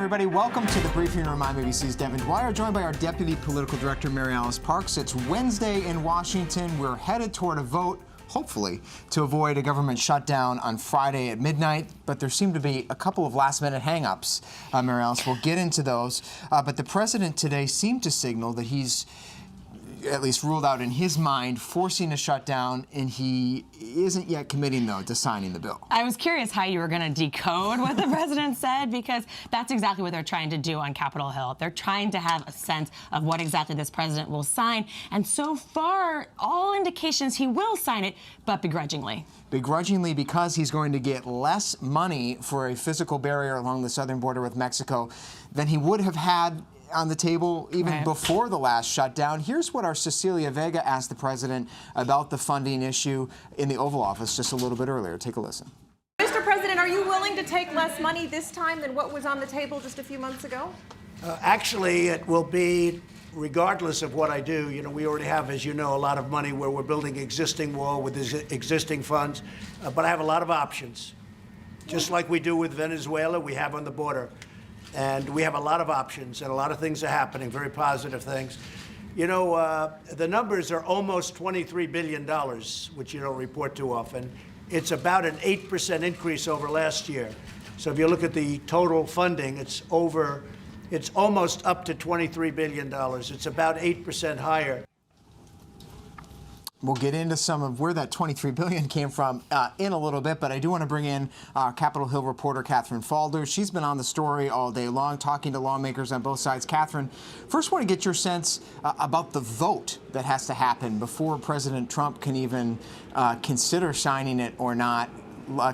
everybody. Welcome to the briefing room. I'm ABC's Devin Dwyer, joined by our Deputy Political Director, MaryAlice Parks. It's Wednesday in Washington. We're headed toward a vote, hopefully, to avoid a government shutdown on Friday at midnight. But there seem to be a couple of last-minute hang-ups, MaryAlice. We'll get into those. But the president today seemed to signal that he's at least ruled out in his mind forcing a shutdown, and he isn't yet committing, though, to signing the bill. I was curious how you were going to decode what the president said, because that's exactly what they're trying to do on Capitol Hill. They're trying to have a sense of what exactly this president will sign, and so far, all indications he will sign it, but begrudgingly. Begrudgingly, because he's going to get less money for a physical barrier along the southern border with Mexico than he would have had on the table even before the last shutdown. Here's what our Cecilia Vega asked the president about the funding issue in the Oval Office just a little bit earlier. Take a listen. Mr. President, are you willing to take less money this time than what was on the table just a few months ago? Actually, it will be regardless of what I do. You know, we already have, as you know, a lot of money where we're building existing wall with existing funds, but I have a lot of options. Just like we do with Venezuela, we have on the border. And we have a lot of options, and a lot of things are happening, very positive things. You know, the numbers are almost $23 billion, which you don't report too often. It's about an 8% increase over last year. So if you look at the total funding, it's almost up to $23 billion. It's about 8% higher. We'll get into some of where that $23 billion came from in a little bit, but I do want to bring in Capitol Hill reporter Catherine Falder. She's been on the story all day long, talking to lawmakers on both sides. Catherine, first want to get your sense about the vote that has to happen before President Trump can even consider signing it or not.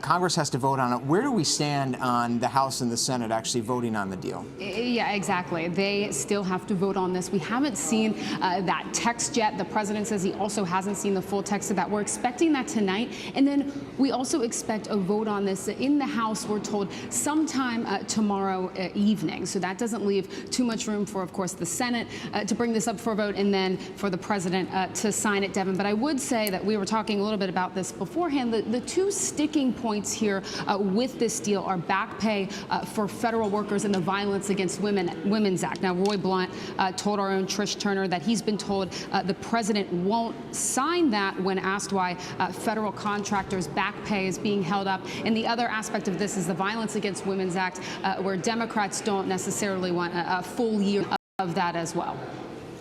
Congress has to vote on it. Where do we stand on the House and the Senate actually voting on the deal? Yeah, exactly. They still have to vote on this. We haven't seen that text yet. The president says he also hasn't seen the full text of that. We're expecting that tonight. And then we also expect a vote on this in the House, we're told, sometime tomorrow evening. So that doesn't leave too much room for, of course, the Senate to bring this up for a vote and then for the president to sign it, Devin. But I would say that we were talking a little bit about this beforehand. The two sticking points here with this deal are back pay for federal workers and the Violence Against Women's Act. Now, Roy Blunt told our own Trish Turner that he's been told the president won't sign that when asked why federal contractors' back pay is being held up. And the other aspect of this is the Violence Against Women's Act, where Democrats don't necessarily want a full year of that as well.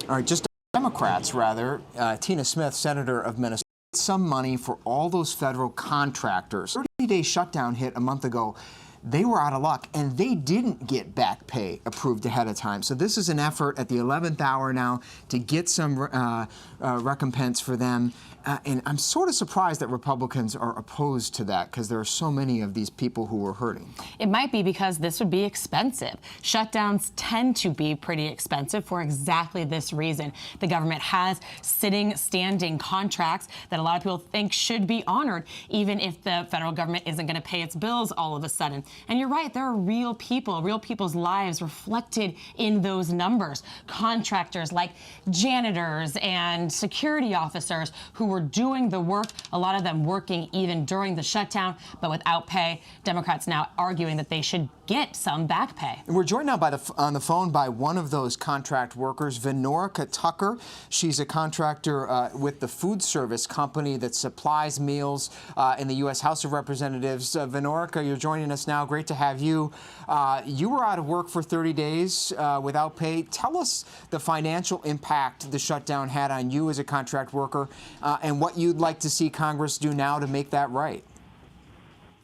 All right, just Democrats, rather. Tina Smith, senator of Minnesota, some money for all those federal contractors. 30-day shutdown hit a month ago. They were out of luck, and they didn't get back pay approved ahead of time. So this is an effort at the 11th hour now to get some recompense for them. And I'm sort of surprised that Republicans are opposed to that, because there are so many of these people who are hurting. It might be because this would be expensive. Shutdowns tend to be pretty expensive for exactly this reason. The government has standing contracts that a lot of people think should be honored, even if the federal government isn't going to pay its bills all of a sudden. And you're right, there are real people's lives reflected in those numbers. Contractors like janitors and security officers who were doing the work, a lot of them working even during the shutdown, but without pay. Democrats now arguing that they should get some back pay. And we're joined now on the phone by one of those contract workers, Venorica Tucker. She's a contractor with the food service company that supplies meals in the U.S. House of Representatives. Venorica, you're joining us now. Great to have you. You were out of work for 30 days without pay. Tell us the financial impact the shutdown had on you as a contract worker and what you'd like to see Congress do now to make that right.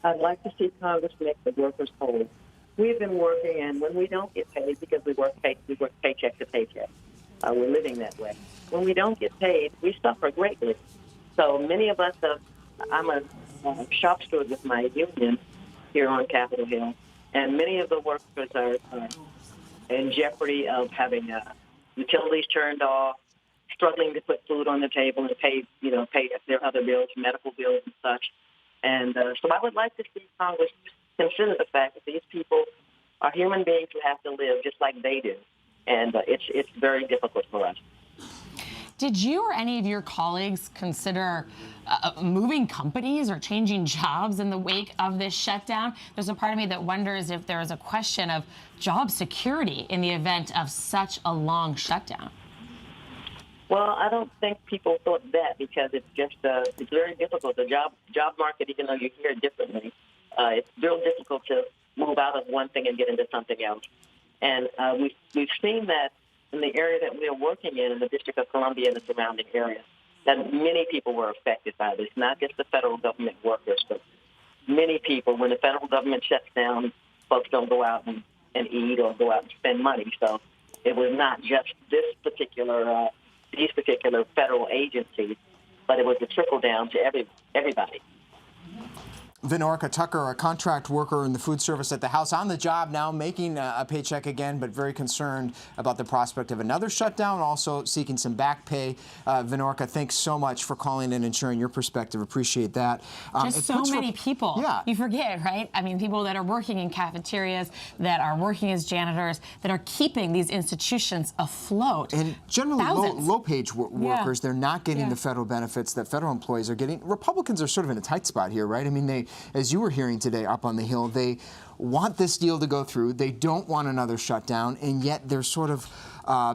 I'd like to see Congress make the workers whole. We've been working, and when we don't get paid, because we work paycheck to paycheck, we're living that way. When we don't get paid, we suffer greatly. So many of us I'm a shop steward with my union here on Capitol Hill, and many of the workers are in jeopardy of having utilities turned off, struggling to put food on the table and pay their other bills, medical bills and such. And so I would like to see Congress consider the fact that these people are human beings who have to live just like they do. And it's very difficult for us. Did you or any of your colleagues consider moving companies or changing jobs in the wake of this shutdown? There's a part of me that wonders if there is a question of job security in the event of such a long shutdown. Well, I don't think people thought that because it's just it's very difficult. The job market, even though you hear it differently, it's real difficult to move out of one thing and get into something else. And we've seen that in the area that we are working in the District of Columbia and the surrounding area, that many people were affected by this, not just the federal government workers, but many people. When the federal government shuts down, folks don't go out and eat or go out and spend money. So it was not just these particular federal agencies, but it was a trickle down to everybody. Venorka Tucker, a contract worker in the food service at the House, on the job now, making a paycheck again, but very concerned about the prospect of another shutdown, also seeking some back pay. Venorka, thanks so much for calling in and sharing your perspective. Appreciate that. Just so many people. Yeah. You forget, right? I mean, people that are working in cafeterias, that are working as janitors, that are keeping these institutions afloat. And generally low-page workers, they're not getting the federal benefits that federal employees are getting. Republicans are sort of in a tight spot here, right? I mean, they, as you were hearing today up on the Hill, they want this deal to go through. They don't want another shutdown, and yet they're sort of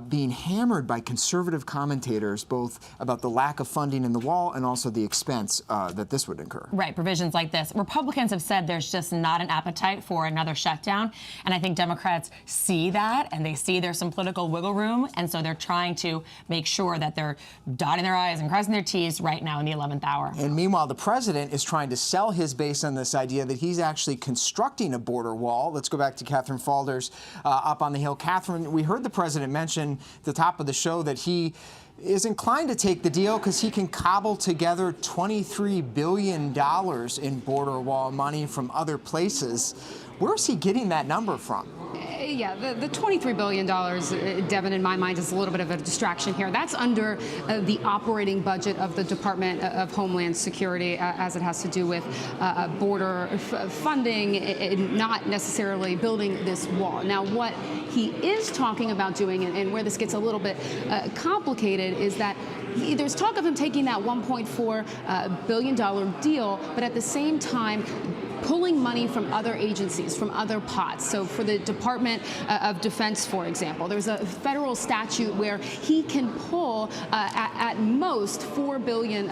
being hammered by conservative commentators, both about the lack of funding in the wall and also the expense that this would incur. Right, provisions like this. Republicans have said there's just not an appetite for another shutdown, and I think Democrats see that, and they see there's some political wiggle room, and so they're trying to make sure that they're dotting their I's and crossing their T's right now in the 11th hour. And meanwhile, the president is trying to sell his base on this idea that he's actually constructing a border wall. Let's go back to Catherine Falders up on the Hill. Catherine, we heard the president mention at the top of the show that he is inclined to take the deal because he can cobble together $23 billion in border wall money from other places. Where's he getting that number from? Yeah, the $23 billion, Devin, in my mind, is a little bit of a distraction here. That's under the operating budget of the Department of Homeland Security, as it has to do with border funding, not necessarily building this wall. Now, what he is talking about doing, and where this gets a little bit complicated, is that there's talk of him taking that $1.4 billion deal, but at the same time, pulling money from other agencies, from other pots. So for the Department of Defense, for example, there's a federal statute where he can pull at most $4 billion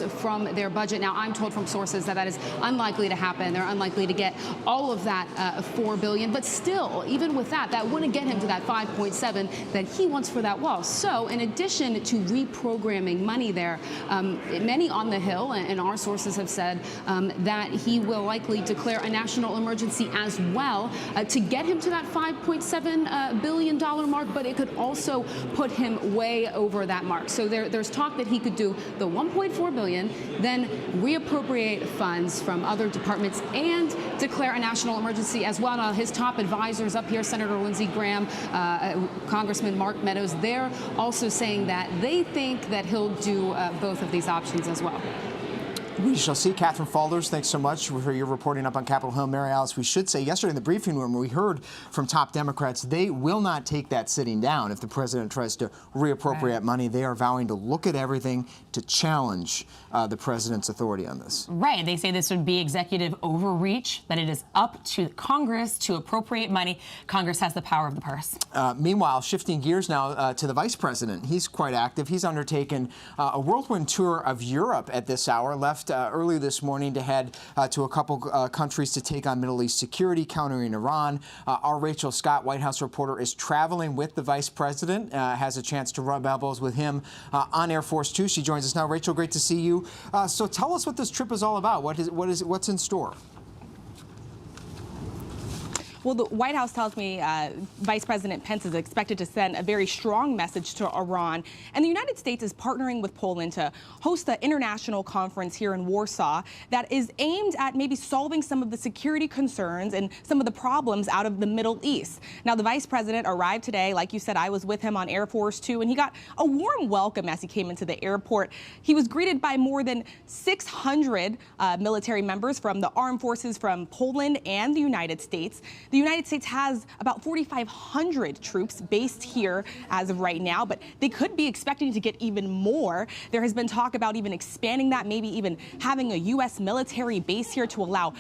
from their budget. Now, I'm told from sources that is unlikely to happen. They're unlikely to get all of that $4 billion. But still, even with that, that wouldn't get him to that 5.7 that he wants for that wall. So in addition to reprogramming money there, many on the Hill and our sources have said that he will likely declare a national emergency as well to get him to that $5.7 billion mark, but it could also put him way over that mark. So there's talk that he could do the $1.4 billion, then reappropriate funds from other departments and declare a national emergency as well. Now, his top advisors up here, Senator Lindsey Graham, Congressman Mark Meadows, they're also saying that they think that he'll do both of these options as well. We shall see. Catherine Falders, thanks so much for your reporting up on Capitol Hill. MaryAlice, we should say yesterday in the briefing room we heard from top Democrats they will not take that sitting down if the president tries to reappropriate money. They are vowing to look at everything to challenge the president's authority on this. Right. They say this would be executive overreach, that it is up to Congress to appropriate money. Congress has the power of the purse. Meanwhile, shifting gears now to the vice president. He's quite active. He's undertaken a whirlwind tour of Europe at this hour, left early this morning to head to a couple countries to take on Middle East security, countering Iran. Our Rachel Scott, White House reporter, is traveling with the vice president, has a chance to rub elbows with him on Air Force Two. She joins us now. Rachel, great to see you. So tell us what this trip is all about. What's in store? Well, the White House tells me Vice President Pence is expected to send a very strong message to Iran. And the United States is partnering with Poland to host the international conference here in Warsaw that is aimed at maybe solving some of the security concerns and some of the problems out of the Middle East. Now, the Vice President arrived today. Like you said, I was with him on Air Force Two, and he got a warm welcome as he came into the airport. He was greeted by more than 600 military members from the armed forces from Poland and the United States. The United States has about 4,500 troops based here as of right now, but they could be expecting to get even more. There has been talk about even expanding that, maybe even having a U.S. military base here to allow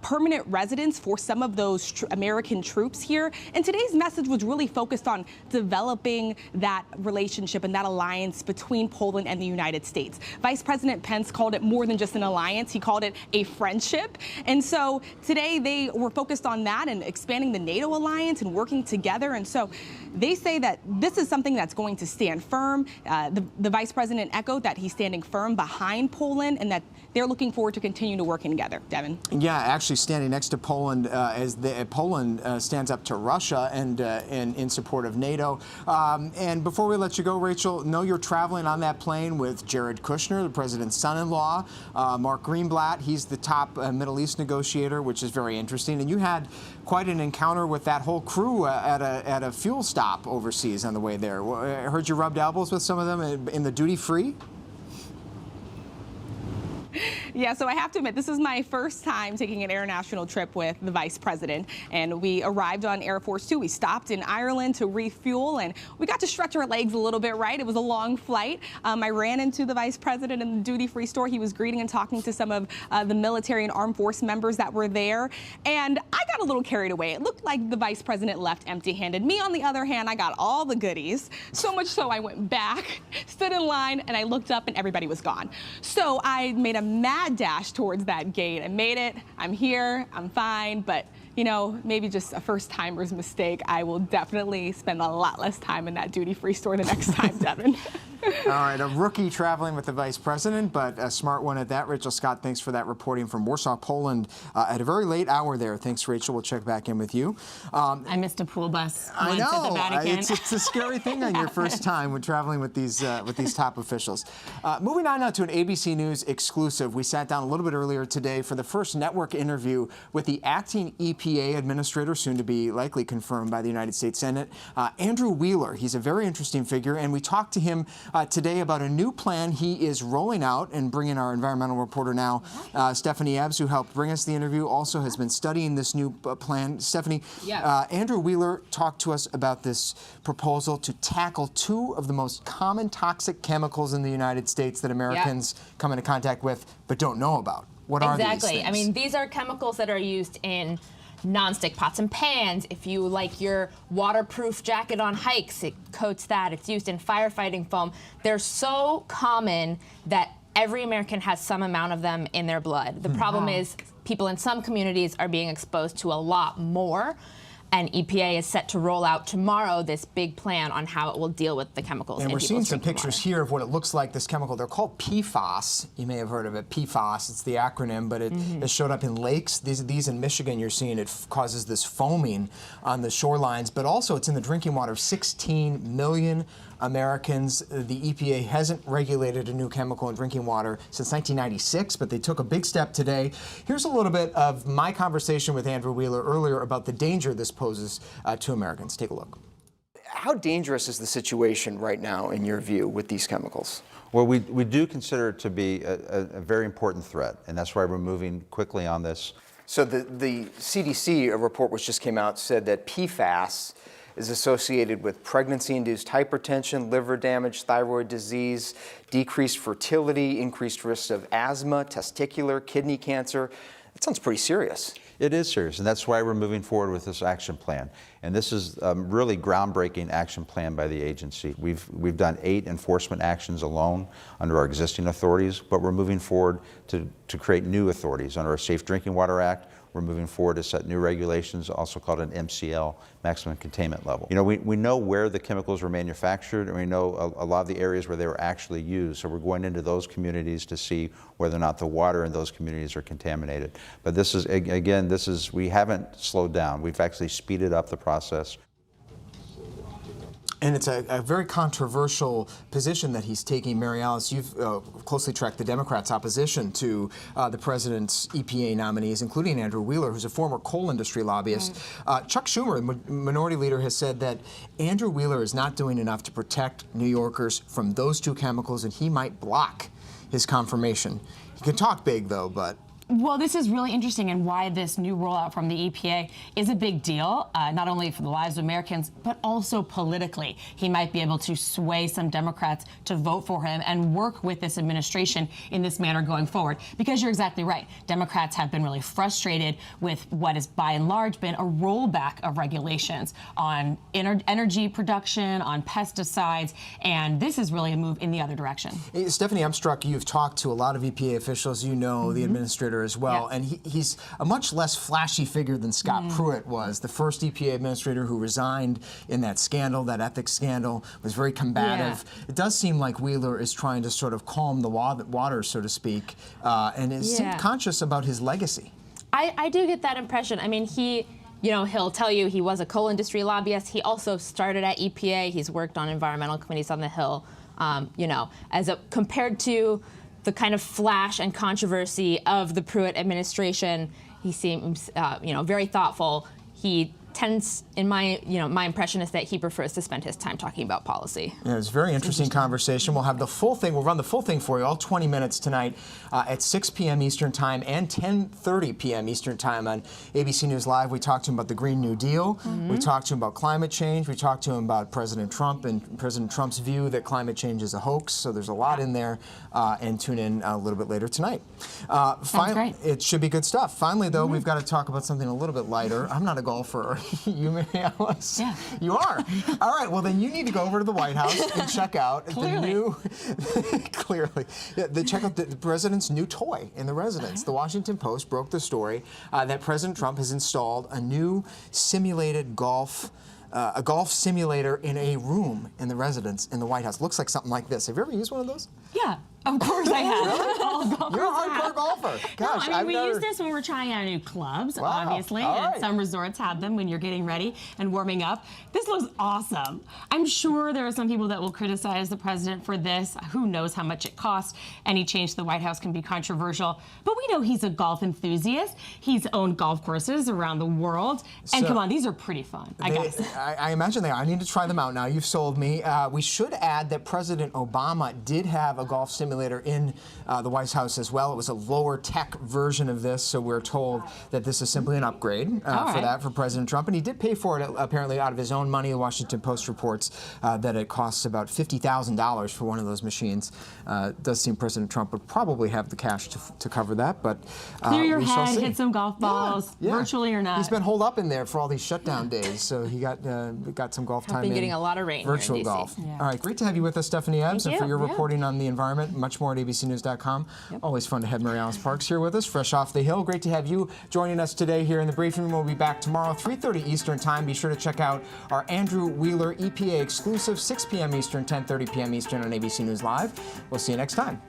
permanent residence for some of those American troops here. And today's message was really focused on developing that relationship and that alliance between Poland and the United States. Vice President Pence called it more than just an alliance. He called it a friendship. And so today they were focused on that and expanding the NATO alliance and working together. And so they say that this is something that's going to stand firm. The vice president echoed that he's standing firm behind Poland and that they're looking forward to continue to working together. Devin. Yeah, actually standing next to Poland as Poland stands up to Russia and in support of NATO. And before we let you go, Rachel, know you're traveling on that plane with Jared Kushner, the president's son-in-law, Mark Greenblatt. He's the top Middle East negotiator, which is very interesting. And you had quite an encounter with that whole crew at a fuel stop overseas on the way there. I heard you rubbed elbows with some of them in the duty-free. Yeah, so I have to admit, this is my first time taking an international trip with the vice president. And we arrived on Air Force 2. We stopped in Ireland to refuel, and we got to stretch our legs a little bit, right? It was a long flight. I ran into the vice president in the duty-free store. He was greeting and talking to some of the military and armed force members that were there. And I got a little carried away. It looked like the vice president left empty-handed. Me, on the other hand, I got all the goodies. So much so I went back, stood in line, and I looked up, and everybody was gone. So I made a mad dash towards that gate. I made it. I'm here. I'm fine. But, you know, maybe just a first-timer's mistake. I will definitely spend a lot less time in that duty-free store the next time, Devin. All right, a rookie traveling with the vice president, but a smart one at that. Rachel Scott, thanks for that reporting from Warsaw, Poland, at a very late hour there. Thanks, Rachel. We'll check back in with you. I missed a pool bus I once at the know. Vatican. It's a scary thing on your first time when traveling with these top officials. Moving on now to an ABC News exclusive. We sat down a little bit earlier today for the first network interview with the acting EPA administrator, soon to be likely confirmed by the United States Senate, Andrew Wheeler. He's a very interesting figure, and we talked to him today about a new plan he is rolling out, and bringing our environmental reporter now, Stephanie Ebbs, who helped bring us the interview, also has been studying this new plan. Stephanie, Andrew Wheeler talked to us about this proposal to tackle two of the most common toxic chemicals in the United States that Americans come into contact with but don't know about. What are these things? Exactly. I mean, these are chemicals that are used in non-stick pots and pans. If you like your waterproof jacket on hikes, it coats that. It's used in firefighting foam. They're so common that every American has some amount of them in their blood. The problem is people in some communities are being exposed to a lot more. And EPA is set to roll out tomorrow this big plan on how it will deal with the chemicals in And we're people's seeing some drinking pictures water. here of what it looks like, this chemical. They're called PFAS. You may have heard of it, PFAS. It's the acronym, but it showed up in lakes. These in Michigan, you're seeing it causes this foaming on the shorelines, but also it's in the drinking water of 16 million Americans. The EPA hasn't regulated a new chemical in drinking water since 1996, but they took a big step today. Here's a little bit of my conversation with Andrew Wheeler earlier about the danger this poses to Americans. Take a look. How dangerous is the situation right now, in your view, with these chemicals? Well, we do consider it to be a very important threat, and that's why we're moving quickly on this. So the CDC, a report which just came out, said that PFAS is associated with pregnancy-induced hypertension, liver damage, thyroid disease, decreased fertility, increased risk of asthma, testicular, kidney cancer. That sounds pretty serious. It is serious, and that's why we're moving forward with this action plan. And this is a really groundbreaking action plan by the agency. We've done 8 enforcement actions alone under our existing authorities, but we're moving forward to create new authorities under our Safe Drinking Water Act. We're moving forward to set new regulations, also called an MCL, maximum containment level. You know, we know where the chemicals were manufactured, and we know a lot of the areas where they were actually used. So we're going into those communities to see whether or not the water in those communities are contaminated. But this is, again, we haven't slowed down. We've actually speeded up the process. And it's a very controversial position that he's taking. MaryAlice, you've closely tracked the Democrats' opposition to the president's EPA nominees, including Andrew Wheeler, who's a former coal industry lobbyist. Chuck Schumer, the minority leader, has said that Andrew Wheeler is not doing enough to protect New Yorkers from those two chemicals, and he might block his confirmation. He can talk big, though, but Well, this is really interesting, and why this new rollout from the EPA is a big deal, not only for the lives of Americans, but also politically. He might be able to sway some Democrats to vote for him and work with this administration in this manner going forward. Because you're exactly right. Democrats have been really frustrated with what has, by and large, been a rollback of regulations on energy production, on pesticides, and this is really a move in the other direction. Stephanie, I'm struck. You've talked to a lot of EPA officials. You know the administrator as well, and he's a much less flashy figure than Scott Pruitt was, the first EPA administrator who resigned in that scandal, that ethics scandal, was very combative. It does seem like Wheeler is trying to sort of calm the water, so to speak, and is conscious about his legacy. I do get that impression. I mean, he'll tell you he was a coal industry lobbyist. He also started at EPA. He's worked on environmental committees on the Hill. Compared to the kind of flash and controversy of the Pruitt administration, he seems, very thoughtful. He tends, in my impression is that he prefers to spend his time talking about policy. Yeah, it's a very interesting conversation. We'll have the full thing. We'll run the full thing for you, all 20 minutes tonight at 6 p.m. Eastern Time and 10:30 p.m. Eastern Time on ABC News Live. We talked to him about the Green New Deal. We talked to him about climate change. We talked to him about President Trump and President Trump's view that climate change is a hoax. So there's a lot in there. And tune in a little bit later tonight. Sounds great. It should be good stuff. Finally, though, we've got to talk about something a little bit lighter. I'm not a golfer. You, MaryAlice? Yeah. You are? All right, well, then you need to go over to the White House and check out the new, check out the president's new toy in the residence. The Washington Post broke the story that President Trump has installed a new simulated a golf simulator in a room in the residence in the White House. Looks like something like this. Have you ever used one of those? Yeah, of course I have. You're a hardcore golfer. Gosh, no, we use this when we're trying out new clubs, obviously. And some resorts have them when you're getting ready and warming up. This looks awesome. I'm sure there are some people that will criticize the president for this. Who knows how much it costs? Any change to the White House can be controversial. But we know he's a golf enthusiast. He's owned golf courses around the world. And come on, these are pretty fun, I gotta say. I imagine they are. I need to try them out now. You've sold me. We should add that President Obama did have a golf simulator in the White House as well. It was a lower tech version of this, so we're told that this is simply an upgrade for President Trump. And he did pay for it, apparently, out of his own money. The Washington Post reports that it costs about $50,000 for one of those machines. It does seem President Trump would probably have the cash to cover that, but clear your head, hit some golf balls, virtually or not. He's been holed up in there for all these shutdown days, so he got some golf time in. Been getting a lot of rain virtual here in DC. golf. All right, great to have you with us, Stephanie Ebbs, and for your reporting on the environment. Much more at abcnews.com. Always fun to have MaryAlice Parks here with us, fresh off the Hill. Great to have you joining us today here in the briefing room. We'll be back tomorrow, 3:30 Eastern Time. Be sure to check out our Andrew Wheeler EPA exclusive, 6 p.m. Eastern, 10:30 p.m. Eastern on ABC News Live. We'll see you next time.